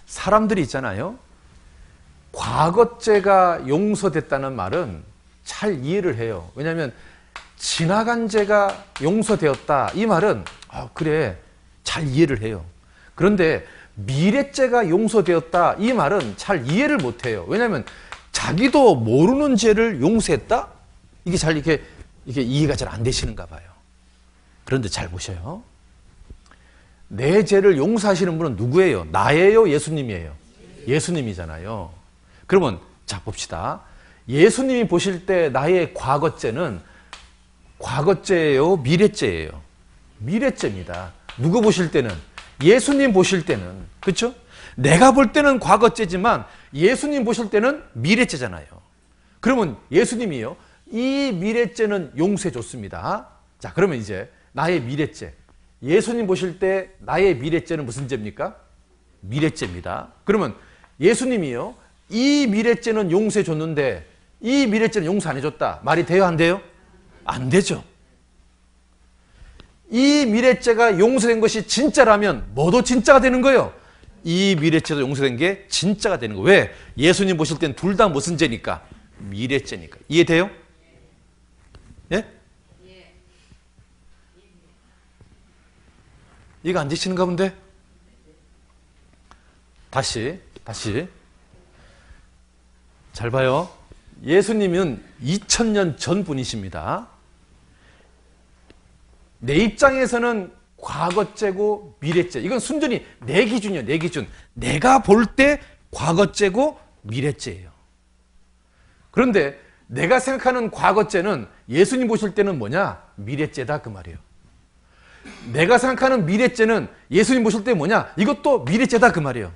사람들이 있잖아요. 과거죄가 용서됐다는 말은 잘 이해를 해요. 왜냐하면 지나간 죄가 용서되었다. 이 말은 그래, 잘 이해를 해요. 그런데 미래죄가 용서되었다. 이 말은 잘 이해를 못해요. 왜냐하면 자기도 모르는 죄를 용서했다? 이게 잘 이게 이해가 잘 안 되시는가 봐요. 그런데 잘 보셔요. 내 죄를 용서하시는 분은 누구예요? 나예요? 예수님이에요? 예수님이잖아요. 그러면 자 봅시다. 예수님이 보실 때 나의 과거죄는 과거죄예요? 미래죄예요? 미래죄입니다. 누구 보실 때는? 예수님 보실 때는. 그렇죠? 내가 볼 때는 과거죄지만 예수님 보실 때는 미래죄잖아요. 그러면 예수님이요, 이 미래죄는 용서해 줬습니다. 자, 그러면 이제 나의 미래죄, 예수님 보실 때 나의 미래죄는 무슨 죄입니까? 미래죄입니다. 그러면 예수님이요, 이 미래죄는 용서해 줬는데 이 미래죄는 용서 안 해줬다. 말이 돼요, 안 돼요? 안 되죠. 이 미래죄가 용서된 것이 진짜라면 뭐도 진짜가 되는 거예요. 이 미래죄도 용서된 게 진짜가 되는 거예요. 왜? 예수님 보실 땐 둘 다 무슨 죄니까? 미래죄니까. 이해돼요? 예? 이해가 안 되시는가 본데? 다시 잘 봐요. 예수님은 2000년 전 분이십니다. 내 입장에서는 과거죄고 미래죄. 이건 순전히 내 기준이에요. 내 기준. 내가 볼 때 과거죄고 미래죄예요. 그런데 내가 생각하는 과거죄는 예수님 보실 때는 뭐냐? 미래죄다 그 말이에요. 내가 생각하는 미래죄는 예수님 보실 때 뭐냐? 이것도 미래죄다 그 말이에요.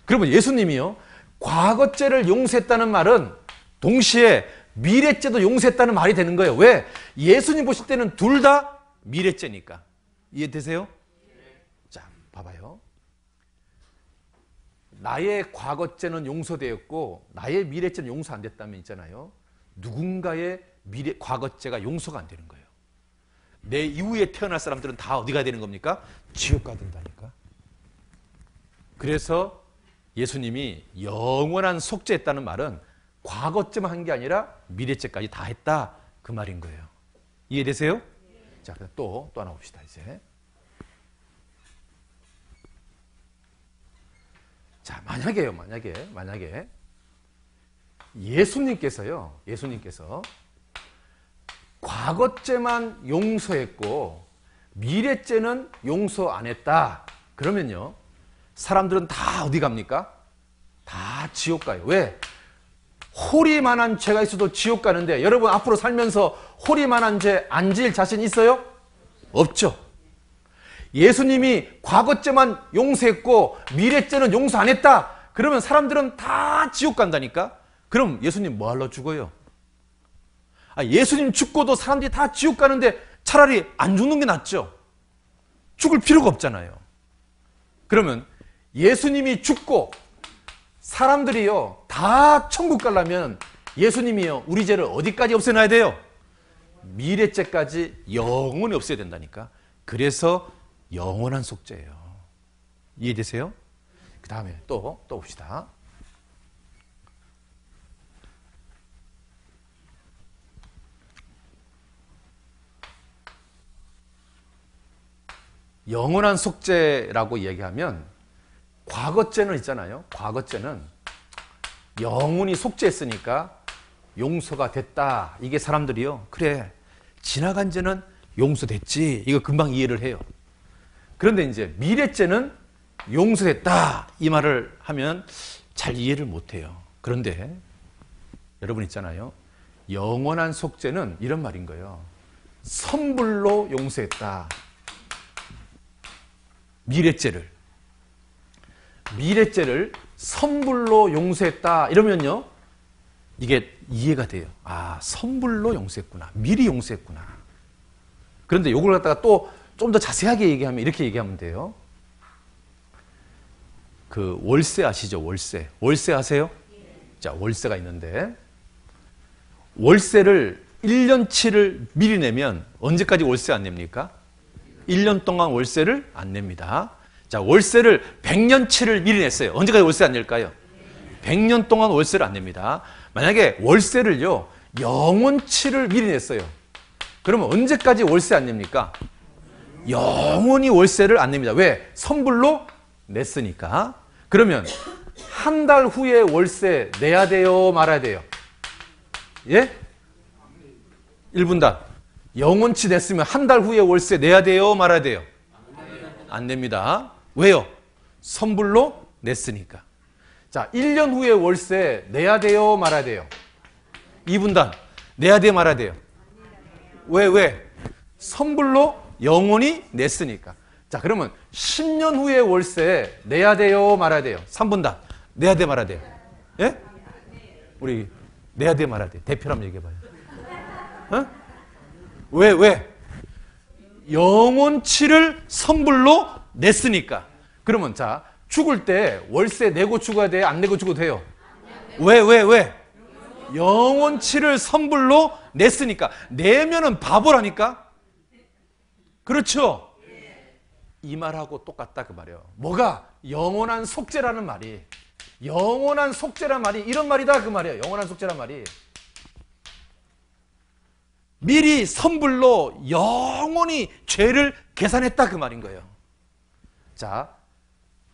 그러면 예수님이요, 과거죄를 용서했다는 말은 동시에 미래죄도 용서했다는 말이 되는 거예요. 왜? 예수님 보실 때는 둘 다 미래죄니까. 이해되세요? 자, 봐봐요. 나의 과거죄는 용서되었고 나의 미래죄는 용서 안 됐다면 있잖아요. 누군가의 과거죄가 용서가 안 되는 거예요. 내 이후에 태어날 사람들은 다 어디 가야 되는 겁니까? 지옥 가야 된다니까. 그래서 예수님이 영원한 속죄했다는 말은 과거죄만 한 게 아니라 미래죄까지 다 했다 그 말인 거예요. 이해되세요? 자, 또 하나 봅시다. 이제 자, 만약에 예수님께서 과거죄만 용서했고 미래죄는 용서 안 했다. 그러면요, 사람들은 다 어디 갑니까? 다 지옥 가요. 왜? 호리만한 죄가 있어도 지옥 가는데 여러분 앞으로 살면서 호리만한 죄 안 지을 자신 있어요? 없죠. 예수님이 과거죄만 용서했고 미래죄는 용서 안 했다. 그러면 사람들은 다 지옥 간다니까. 그럼 예수님 뭐 하러 죽어요? 예수님 죽고도 사람들이 다 지옥 가는데 차라리 안 죽는 게 낫죠. 죽을 필요가 없잖아요. 그러면 예수님이 죽고 사람들이요 다 천국 가려면 예수님이요 우리 죄를 어디까지 없애놔야 돼요? 미래죄까지 영원히 없애야 된다니까. 그래서 영원한 속죄예요. 이해되세요? 그 다음에 또 봅시다. 영원한 속죄라고 이야기하면 과거죄는 있잖아요. 과거죄는 영원히 속죄했으니까 용서가 됐다. 이게 사람들이요, 그래, 지나간 죄는 용서됐지. 이거 금방 이해를 해요. 그런데 이제 미래죄는 용서됐다. 이 말을 하면 잘 이해를 못해요. 그런데 여러분 있잖아요. 영원한 속죄는 이런 말인 거예요. 선불로 용서했다. 미래죄를 선불로 용서했다. 이러면요, 이게 이해가 돼요. 선불로 용서했구나. 미리 용서했구나. 그런데 이걸 갖다가 또 좀 더 자세하게 얘기하면 이렇게 얘기하면 돼요. 그 월세 아시죠? 월세 아세요? 자, 월세가 있는데 월세를 1년치를 미리 내면 언제까지 월세 안 냅니까? 1년 동안 월세를 안 냅니다. 자, 월세를 100년치를 미리 냈어요. 언제까지 월세 안 낼까요? 100년 동안 월세를 안 냅니다. 만약에 월세를요, 영원치를 미리 냈어요. 그러면 언제까지 월세 안 냅니까? 영원히 월세를 안 냅니다. 왜? 선불로 냈으니까. 그러면 한 달 후에 월세 내야 돼요, 말아야 돼요? 예? 1분단. 영원치 냈으면 한 달 후에 월세 내야 돼요, 말아야 돼요? 안 냅니다. 왜요? 선불로 냈으니까. 자, 1년 후에 월세 내야 돼요, 말아야 돼요? 2분단. 내야 돼요, 말아야 돼요? 왜? 선불로 영원히 냈으니까. 자, 그러면 10년 후에 월세 내야 돼요, 말아야 돼요? 3분단. 내야 돼, 말아야 돼요? 예? 우리 내야 돼, 말아야 돼? 대표로 한번 얘기해봐요. 어? 왜? 영원치를 선불로 냈으니까. 그러면 자, 죽을 때 월세 내고 죽어야 돼요? 안 내고 죽어도 돼요? 왜? 영원치를 선불로 냈으니까. 내면은 바보라니까? 그렇죠? 이 말하고 똑같다 그 말이에요. 뭐가? 영원한 속죄라는 말이. 영원한 속죄란 말이 이런 말이다 그 말이에요. 영원한 속죄란 말이. 미리 선불로 영원히 죄를 계산했다 그 말인 거예요. 자,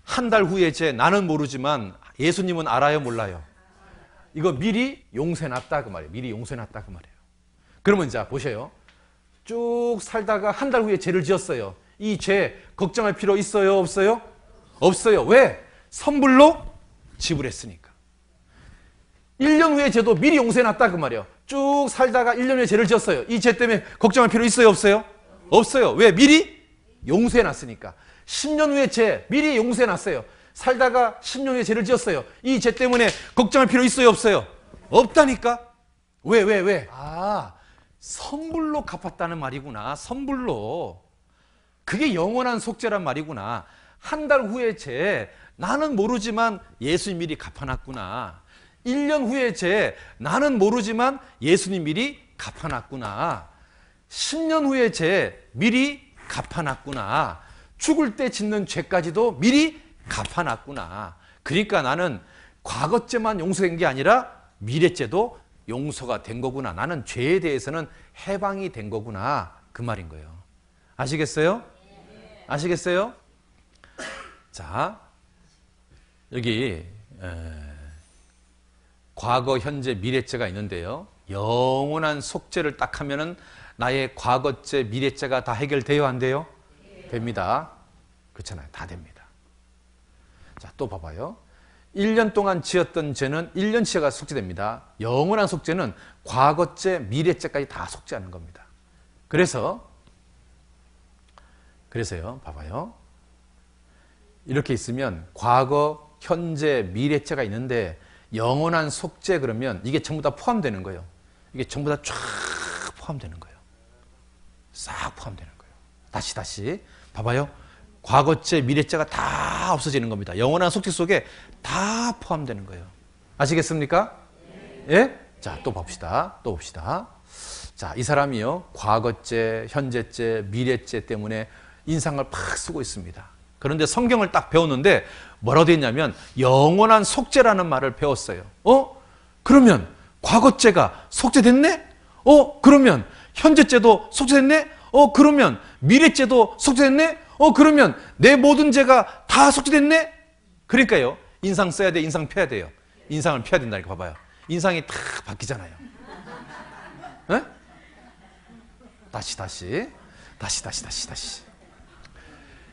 한 달 후에 죄 나는 모르지만 예수님은 알아요, 몰라요? 이거 미리 용서해놨다 그 말이에요. 미리 용서해놨다 그 말이에요. 그러면 자 보세요. 쭉 살다가 한 달 후에 죄를 지었어요. 이 죄 걱정할 필요 있어요, 없어요? 없어요. 왜? 선불로 지불했으니까. 1년 후에 죄도 미리 용서해놨다 그 말이에요. 쭉 살다가 1년 후에 죄를 지었어요. 이 죄 때문에 걱정할 필요 있어요, 없어요? 없어요. 왜? 미리 용서해놨으니까. 10년 후에 죄 미리 용서해놨어요. 살다가 10년 후에 죄를 지었어요. 이 죄 때문에 걱정할 필요 있어요, 없어요? 없다니까. 왜? 아, 선불로 갚았다는 말이구나. 선불로. 그게 영원한 속죄란 말이구나. 한 달 후에 죄 나는 모르지만 예수님 미리 갚아놨구나. 1년 후에 죄 나는 모르지만 예수님 미리 갚아놨구나. 10년 후에 죄 미리 갚아놨구나. 죽을 때 짓는 죄까지도 미리 갚아놨구나. 그러니까 나는 과거죄만 용서된 게 아니라 미래죄도 용서가 된 거구나. 나는 죄에 대해서는 해방이 된 거구나. 그 말인 거예요. 아시겠어요? 아시겠어요? 자, 여기 과거, 현재, 미래죄가 있는데요. 영원한 속죄를 딱 하면은 나의 과거죄, 미래죄가 다 해결돼요, 안 돼요? 됩니다. 그렇잖아요. 다 됩니다. 자, 또 봐봐요. 1년 동안 지었던 죄는 1년치가 속죄됩니다. 영원한 속죄는 과거죄, 미래죄까지 다 속죄하는 겁니다. 그래서요, 봐봐요. 이렇게 있으면 과거, 현재, 미래죄가 있는데 영원한 속죄 그러면 이게 전부 다 포함되는 거예요. 이게 전부 다 쫙 포함되는 거예요. 싹 포함되는 거예요. 다시 봐봐요. 과거죄, 미래죄가 다 없어지는 겁니다. 영원한 속죄 속에 다 포함되는 거예요. 아시겠습니까? 예? 자, 또 봅시다. 자, 이 사람이요. 과거죄, 현재죄, 미래죄 때문에 인상을 팍 쓰고 있습니다. 그런데 성경을 딱 배웠는데 뭐라고 되어 있냐면 영원한 속죄라는 말을 배웠어요. 그러면 과거죄가 속죄됐네? 그러면 현재죄도 속죄됐네? 그러면 미래죄도 속죄됐네? 그러면 내 모든 죄가 다 속죄됐네? 그러니까요. 인상 써야 돼, 인상 펴야 돼요. 인상을 펴야 된다니까. 봐봐요. 인상이 탁 바뀌잖아요. 에? 다시.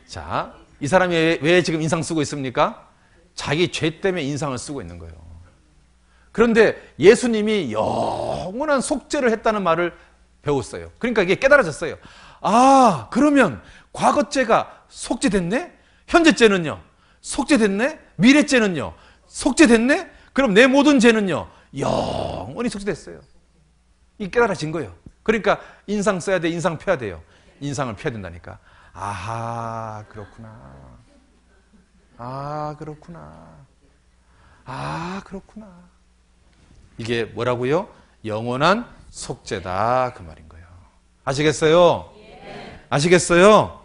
자, 이 사람이 왜 지금 인상 쓰고 있습니까? 자기 죄 때문에 인상을 쓰고 있는 거예요. 그런데 예수님이 영원한 속죄를 했다는 말을 배웠어요. 그러니까 이게 깨달아졌어요. 아, 그러면 과거죄가 속죄됐네? 현재죄는요? 속죄됐네? 미래죄는요? 속죄됐네? 그럼 내 모든 죄는요? 영원히 속죄됐어요. 이게 깨달아진 거예요. 그러니까 인상 써야 돼, 인상 펴야 돼요. 인상을 펴야 된다니까. 아하, 그렇구나. 그렇구나. 이게 뭐라고요? 영원한 속죄다 그 말인 거예요. 아시겠어요? 아시겠어요?